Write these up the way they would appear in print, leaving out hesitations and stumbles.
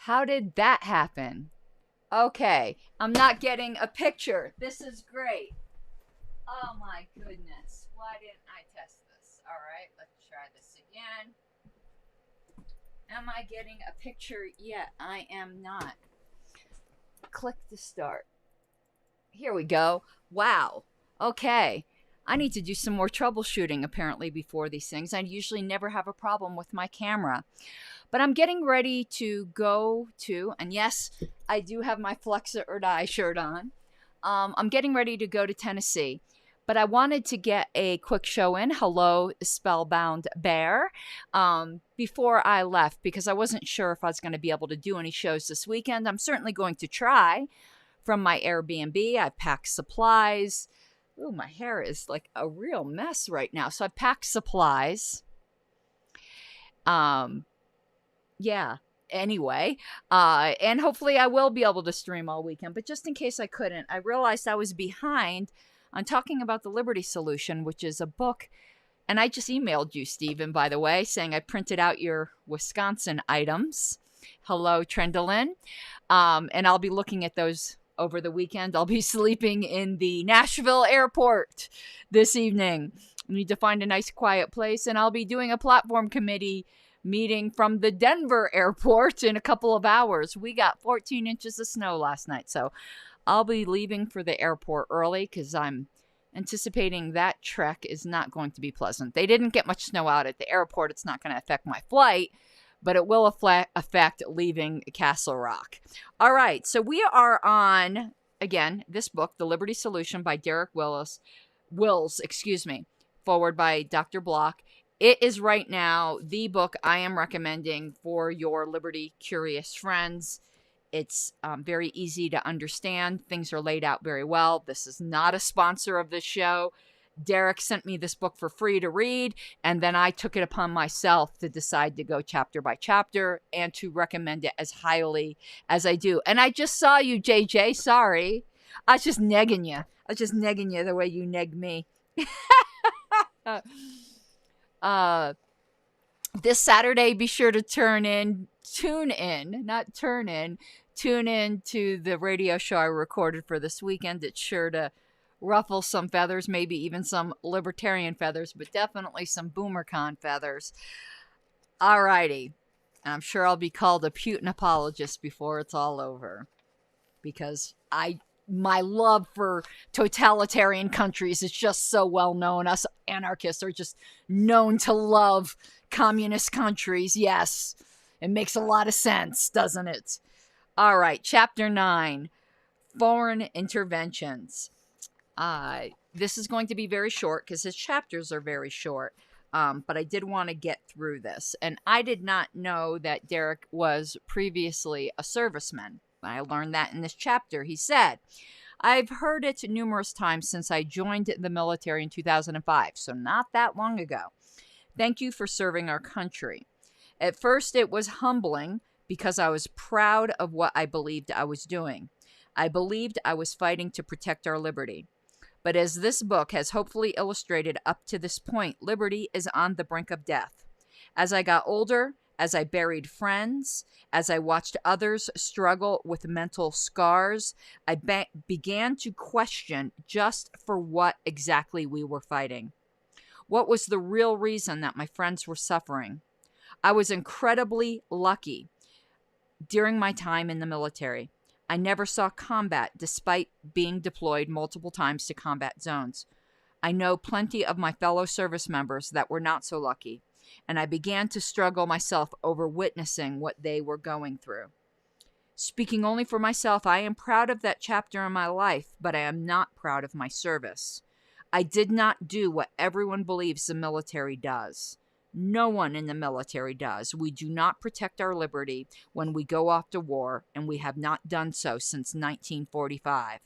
How did that happen? Okay, I'm not getting a picture. This is great. Oh my goodness. Why didn't I test this? All right, let's try this again. Am I getting a picture yet? I am not. Click to start. Here we go. Wow. Okay. I need to do some more troubleshooting apparently before these things. I usually never have a problem with my camera. But I'm getting ready to go to, and yes, I do have my Flexa or Die shirt on. I'm getting ready to go to Tennessee. But I wanted to get a quick show in. Hello, Spellbound Bear. Before I left, because I wasn't sure if I was going to be able to do any shows this weekend. I'm certainly going to try from my Airbnb. I've packed supplies. Ooh, my hair is like a real mess right now. So I packed supplies. Yeah. Anyway, and hopefully I will be able to stream all weekend. But just in case I couldn't, I realized I was behind on talking about the Liberty Solution, which is a book. And I just emailed you, Stephen, by the way, saying I printed out your Wisconsin items. Hello, Trendolin. And I'll be looking at those over the weekend. I'll be sleeping in the Nashville airport this evening. I need to find a nice quiet place, and I'll be doing a platform committee meeting from the Denver airport in a couple of hours. We got 14 inches of snow last night, so I'll be leaving for the airport early because I'm anticipating that trek is not going to be pleasant. They didn't get much snow out at the airport. It's not going to affect my flight, but it will affect leaving Castle Rock. All right, so we are on, again, this book, The Liberty Solution by Derek Wills, forward by Dr. Block. It is right now the book I am recommending for your liberty curious friends. It's very easy to understand. Things are laid out very well. This is not a sponsor of this show. Derek sent me this book for free to read, and then I took it upon myself to decide to go chapter by chapter and to recommend it as highly as I do. And I just saw you, JJ. Sorry. I was just negging you. The way you neg me. This Saturday, be sure to tune in to the radio show I recorded for this weekend. It's sure to ruffle some feathers, maybe even some libertarian feathers, but definitely some BoomerCon feathers. Alrighty. I'm sure I'll be called a Putin apologist before it's all over, because my love for totalitarian countries is just so well known. Us anarchists are just known to love communist countries. Yes, it makes a lot of sense, doesn't it? All right, Chapter 9, Foreign Interventions. This is going to be very short because his chapters are very short, but I did want to get through this. And I did not know that Derek was previously a serviceman. I learned that in this chapter. He said, I've heard it numerous times since I joined the military in 2005, so not that long ago. Thank you for serving our country. At first, it was humbling because I was proud of what I believed I was doing. I believed I was fighting to protect our liberty. But as this book has hopefully illustrated up to this point, liberty is on the brink of death. As I got older, as I buried friends, as I watched others struggle with mental scars, I began to question just for what exactly we were fighting. What was the real reason that my friends were suffering? I was incredibly lucky during my time in the military. I never saw combat despite being deployed multiple times to combat zones. I know plenty of my fellow service members that were not so lucky, and I began to struggle myself over witnessing what they were going through. Speaking only for myself, I am proud of that chapter in my life, but I am not proud of my service. I did not do what everyone believes the military does. No one in the military does. We do not protect our liberty when we go off to war, and we have not done so since 1945.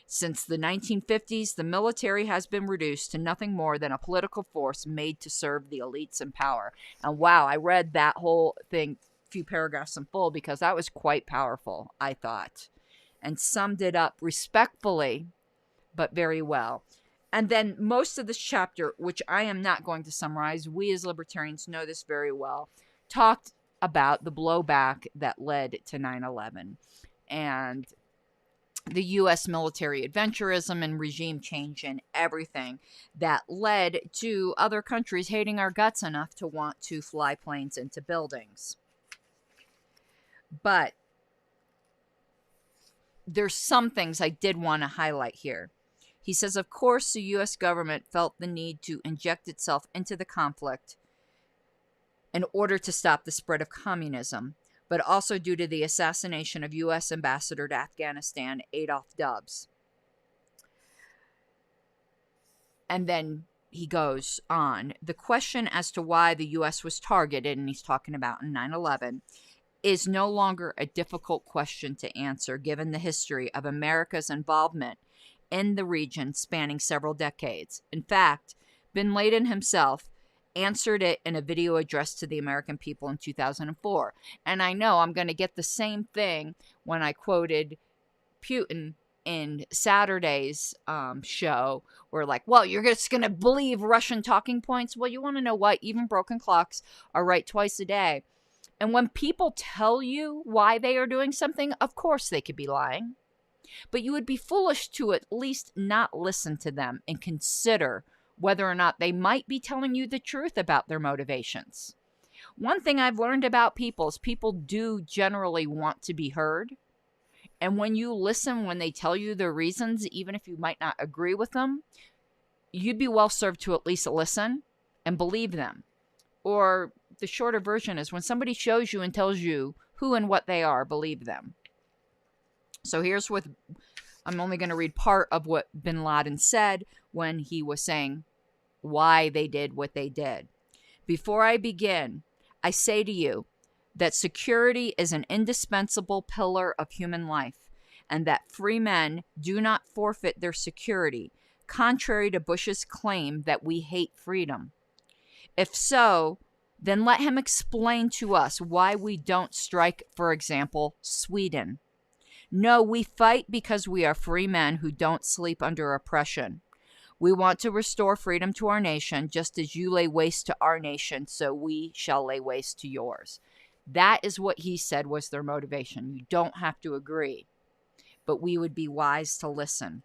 Since the 1950s, the military has been reduced to nothing more than a political force made to serve the elites in power. And wow, I read that whole thing, few paragraphs in full, because that was quite powerful, I thought, and summed it up respectfully, but very well. And then most of this chapter, which I am not going to summarize, we as libertarians know this very well, talked about the blowback that led to 9/11 and the U.S. military adventurism and regime change and everything that led to other countries hating our guts enough to want to fly planes into buildings. But there's some things I did want to highlight here. He says, of course, the U.S. government felt the need to inject itself into the conflict in order to stop the spread of communism, but also due to the assassination of U.S. Ambassador to Afghanistan, Adolf Dubs. And then he goes on. The question as to why the U.S. was targeted, and he's talking about in 9/11, is no longer a difficult question to answer given the history of America's involvement in the region spanning several decades. In fact, bin Laden himself answered it in a video addressed to the American people in 2004. And I know I'm going to get the same thing when I quoted Putin in Saturday's show. Where like, well, you're just going to believe Russian talking points? Well, you want to know what? Even broken clocks are right twice a day. And when people tell you why they are doing something, of course they could be lying. But you would be foolish to at least not listen to them and consider whether or not they might be telling you the truth about their motivations. One thing I've learned about people is people do generally want to be heard. And when you listen, when they tell you their reasons, even if you might not agree with them, you'd be well served to at least listen and believe them. Or the shorter version is when somebody shows you and tells you who and what they are, believe them. So here's what I'm only going to read part of what bin Laden said when he was saying why they did what they did. Before I begin, I say to you that security is an indispensable pillar of human life and that free men do not forfeit their security, contrary to Bush's claim that we hate freedom. If so, then let him explain to us why we don't strike, for example, Sweden. No, we fight because we are free men who don't sleep under oppression. We want to restore freedom to our nation, just as you lay waste to our nation, so we shall lay waste to yours. That is what he said was their motivation. You don't have to agree, but we would be wise to listen.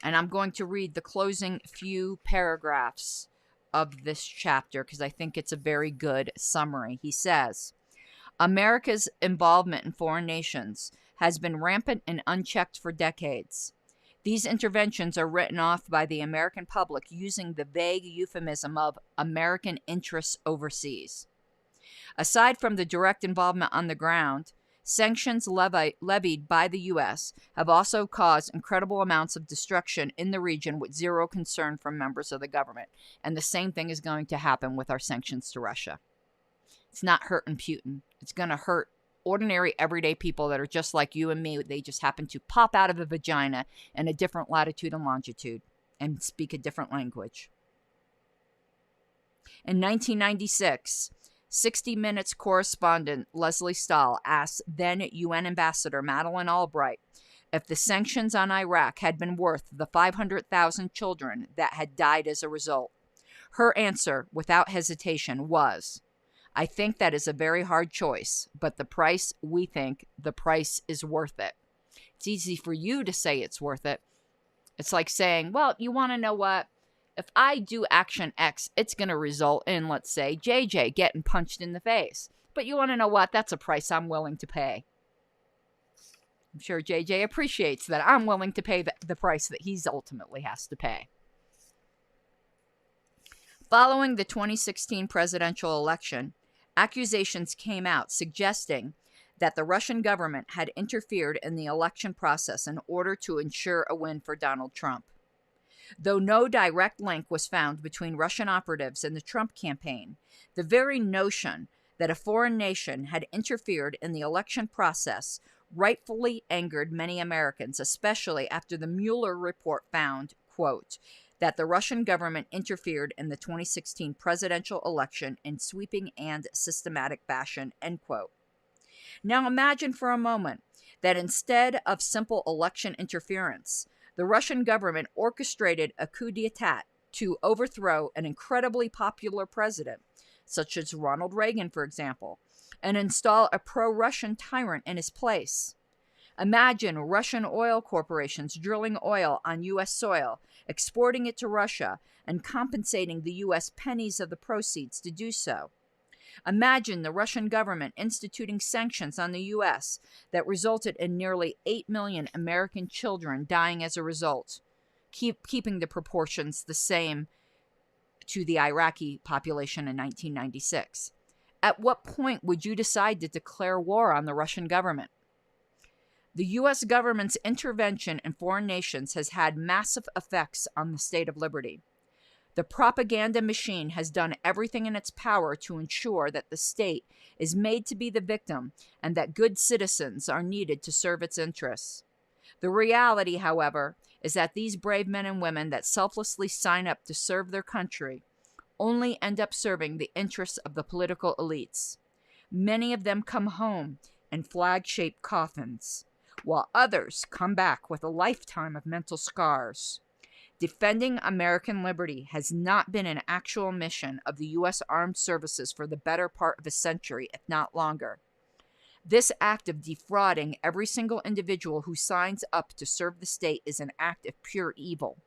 And I'm going to read the closing few paragraphs of this chapter because I think it's a very good summary. He says, America's involvement in foreign nations has been rampant and unchecked for decades. These interventions are written off by the American public using the vague euphemism of American interests overseas. Aside from the direct involvement on the ground, sanctions levied by the U.S. have also caused incredible amounts of destruction in the region with zero concern from members of the government. And the same thing is going to happen with our sanctions to Russia. It's not hurting Putin. It's going to hurt ordinary, everyday people that are just like you and me. They just happen to pop out of a vagina in a different latitude and longitude and speak a different language. In 1996, 60 Minutes correspondent Leslie Stahl asked then UN Ambassador Madeleine Albright if the sanctions on Iraq had been worth the 500,000 children that had died as a result. Her answer, without hesitation, was, I think that is a very hard choice, but we think the price is worth it. It's easy for you to say it's worth it. It's like saying, well, you want to know what? If I do action X, it's going to result in, let's say, JJ getting punched in the face. But you want to know what? That's a price I'm willing to pay. I'm sure JJ appreciates that I'm willing to pay the price that he's ultimately has to pay. Following the 2016 presidential election, accusations came out suggesting that the Russian government had interfered in the election process in order to ensure a win for Donald Trump. Though no direct link was found between Russian operatives and the Trump campaign, the very notion that a foreign nation had interfered in the election process rightfully angered many Americans, especially after the Mueller report found, quote, that the Russian government interfered in the 2016 presidential election in sweeping and systematic fashion, end quote. Now imagine for a moment that instead of simple election interference, the Russian government orchestrated a coup d'etat to overthrow an incredibly popular president, such as Ronald Reagan, for example, and install a pro-Russian tyrant in his place. Imagine Russian oil corporations drilling oil on U.S. soil, exporting it to Russia, and compensating the U.S. pennies of the proceeds to do so. Imagine the Russian government instituting sanctions on the U.S. that resulted in nearly 8 million American children dying as a result, keeping the proportions the same to the Iraqi population in 1996. At what point would you decide to declare war on the Russian government? The U.S. government's intervention in foreign nations has had massive effects on the state of liberty. The propaganda machine has done everything in its power to ensure that the state is made to be the victim and that good citizens are needed to serve its interests. The reality, however, is that these brave men and women that selflessly sign up to serve their country only end up serving the interests of the political elites. Many of them come home in flag-shaped coffins, while others come back with a lifetime of mental scars. Defending American liberty has not been an actual mission of the U.S. Armed Services for the better part of a century, if not longer. This act of defrauding every single individual who signs up to serve the state is an act of pure evil.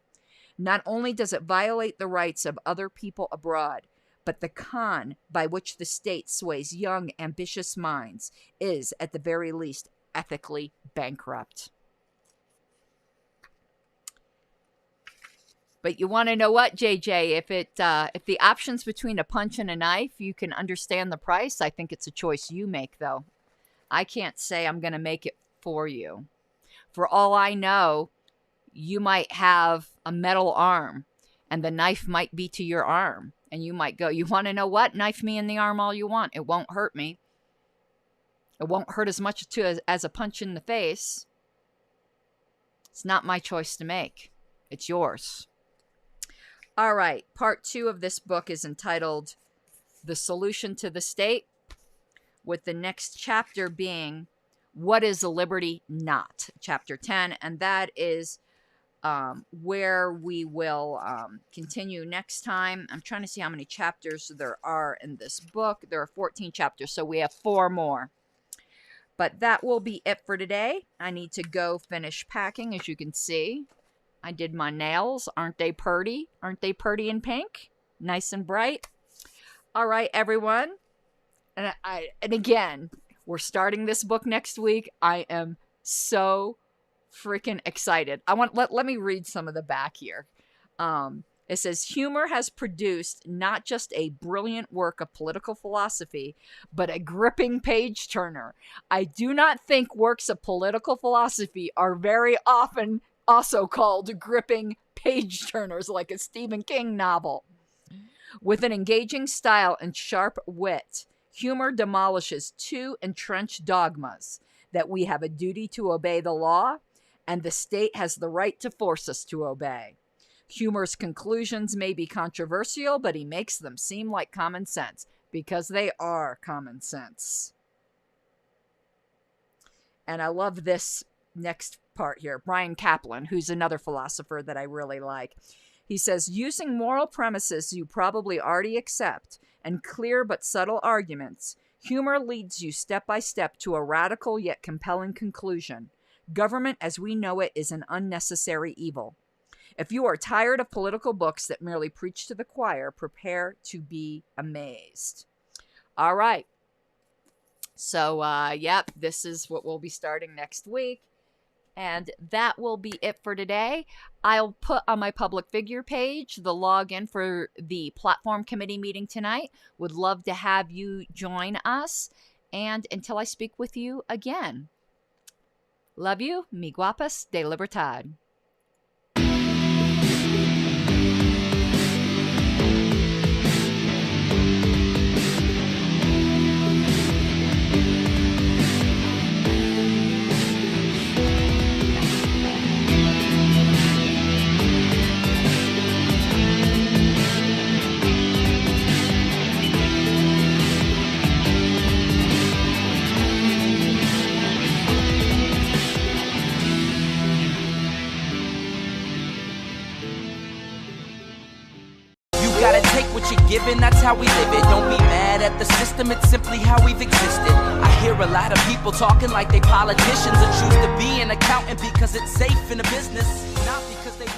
Not only does it violate the rights of other people abroad, but the con by which the state sways young, ambitious minds is, at the very least, ethically bankrupt. But you want to know what, JJ? If the option's between a punch and a knife, you can understand the price. I think it's a choice you make, though. I can't say I'm going to make it for you. For all I know, you might have a metal arm, and the knife might be to your arm. And you might go, you want to know what? Knife me in the arm all you want. It won't hurt me. It won't hurt as much as a punch in the face. It's not my choice to make. It's yours. All right, part 2 of this book is entitled The Solution to the State, with the next chapter being What is a Liberty Not? Chapter 10, and that is where we will continue next time. I'm trying to see how many chapters there are in this book. There are 14 chapters, so we have 4 more. But that will be it for today. I need to go finish packing, as you can see. I did my nails. Aren't they pretty? Aren't they pretty in pink? Nice and bright. All right, everyone. And again, we're starting this book next week. I am so freaking excited. Let me read some of the back here. It says, humor has produced not just a brilliant work of political philosophy, but a gripping page turner. I do not think works of political philosophy are very often also called gripping page turners like a Stephen King novel. With an engaging style and sharp wit, humor demolishes 2 entrenched dogmas: that we have a duty to obey the law, and the state has the right to force us to obey. Humor's conclusions may be controversial, but he makes them seem like common sense, because they are common sense. And I love this next part here. Brian Kaplan, who's another philosopher that I really like. He says, using moral premises you probably already accept and clear but subtle arguments, humor leads you step by step to a radical yet compelling conclusion. Government as we know it is an unnecessary evil. If you are tired of political books that merely preach to the choir, prepare to be amazed. All right. So, this is what we'll be starting next week. And that will be it for today. I'll put on my public figure page the login for the platform committee meeting tonight. Would love to have you join us. And until I speak with you again, love you, mi guapas de libertad. gotta take what you're given, that's how we live it. Don't be mad at the system, it's simply how we've existed. I hear a lot of people talking like they politicians and choose to be an accountant because it's safe in a business, not because they